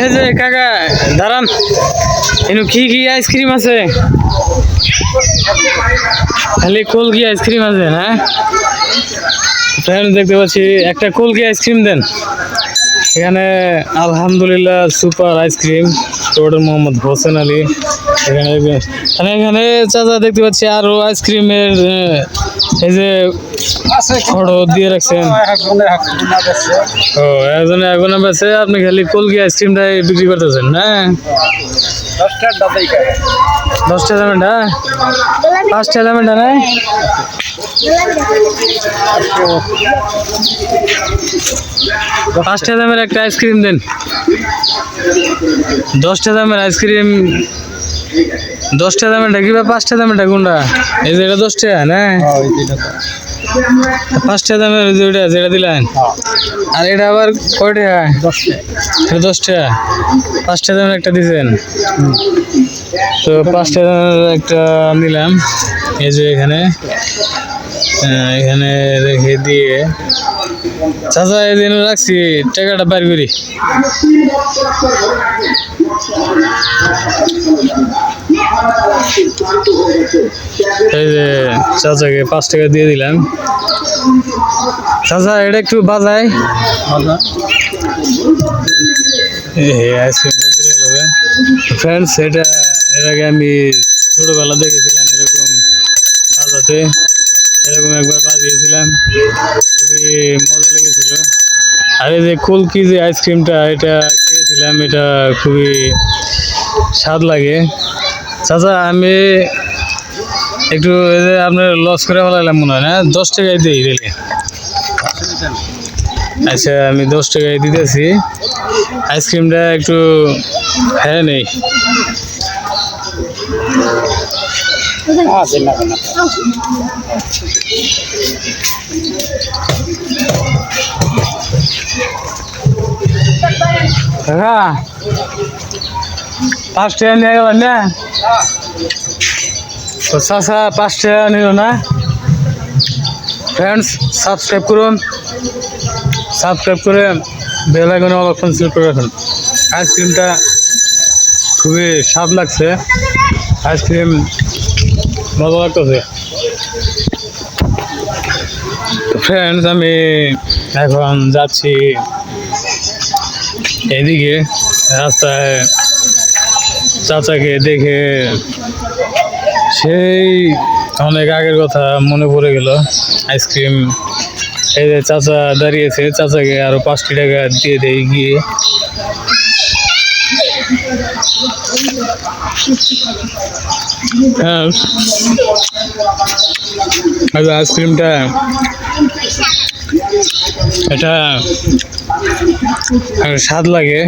এই যে কাকা দাঁড়ান, এনু কি কি আইসক্রিম আছে? খালি কলকি আইসক্রিম আছে না? ফ্রেন্ড দেখতে পাচ্ছি একটা কলকি আইসক্রিম দেন। এখানে আলহামদুলিল্লাহ super ice cream total Mohammad Hossain Ali. এখানে চাচা দেখতে পাচ্ছি আরো আইসক্রিমের এই যে অর্ডার দিয়ে রাখছেন। ও একজনে এখন বেছে, আপনি খালি কলকি আইসক্রিমটাই বিক্রি করতেছেন না? 10টা দামেরটা, 5টা দামেরটা না? 5টা দামের একটা আইসক্রিম দেন। 10টা দামের আইসক্রিম, 10টা দামেরটা কি বা 5টা দামেরটা কোনটা? এই যে এটা 10 টাকা না? 5টা দামের যেটা দিলেন, আর এটা আবার কয় টাকা? 10 টাকা। 5টা দামের একটা দিচ্ছেন, তো 5টা দামের একটা নিলাম। এই যে এখানে রেখে দিয়ে চাচা এই দিন রাখছি, টাকাটা বার করি। এই যে চাচাকে 5 টাকা দিয়ে দিলাম। চাচা এটা একটু বাজায় ফ্রেন্ডস। এটা এর আগে আমি ছোটবেলা দেখেছিলাম এরকম বাজাতে, এরকম একবার বাজিয়েছিলাম, খুবই মজা লেগেছিল। আর এই যে কলকি যে আইসক্রিমটা এটা খেয়েছিলাম, এটা খুবই স্বাদ লাগে। চাচা আমি একটু এই যে আপনার লস করে ফেলাইলাম মনে হয় না? 10 টাকায় দিই রেলে। আচ্ছা আমি 10 টাকায় দিতেছি, আইসক্রিমটা একটু খেয়ে নেই। কাকা 5 টাকা নিয়ে গেলেন না? তো চাচা 5 টাকা নিল না? ফ্রেন্ডস সাবস্ক্রাইব করুন, সাবস্ক্রাইব করে বেল আইকনে অল অপশন সিলেক্ট করে রাখুন। আইসক্রিমটা খুবই স্বাদ লাগছে, আইসক্রিম মজা লাগতেছে। ফ্রেন্ডস আমি এখন যাচ্ছি এদিকে, রাস্তায় চাচাকে দেখে সেই অনেক আগের কথা মনে পড়ে গেল। আইসক্রিম এই যে চাচা দাঁড়িয়েছে, চাচাকে আরো 5টি টাকা দিয়ে দেই গিয়ে। আইসক্রিমটা এটা স্বাদ লাগে।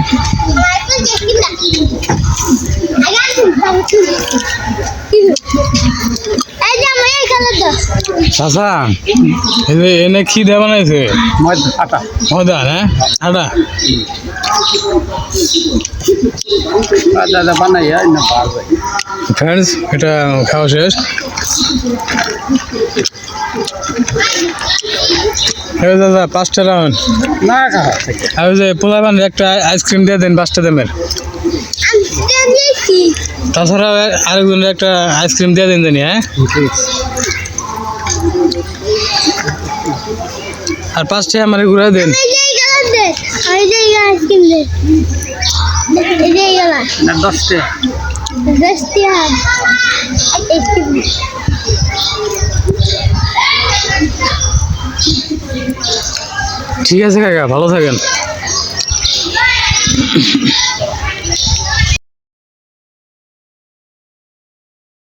চাচা এনে কি দিয়ে বানাইছে? ময়দা না আটা? ফ্রেন্ডস এটা খাওয়া শেষ। দাদা 5টা রাউন্ড না, আর যে পোলাবান একটা আইসক্রিম দিয়ে দেন 5টা দামের। তাছাড়া আরেকজনের একটা আইসক্রিম দিয়ে দেন জানি। হ্যাঁ, আর 5টা আমার ঘুরে দেন। ঠিক আছে কাকা, ভালো থাকেন।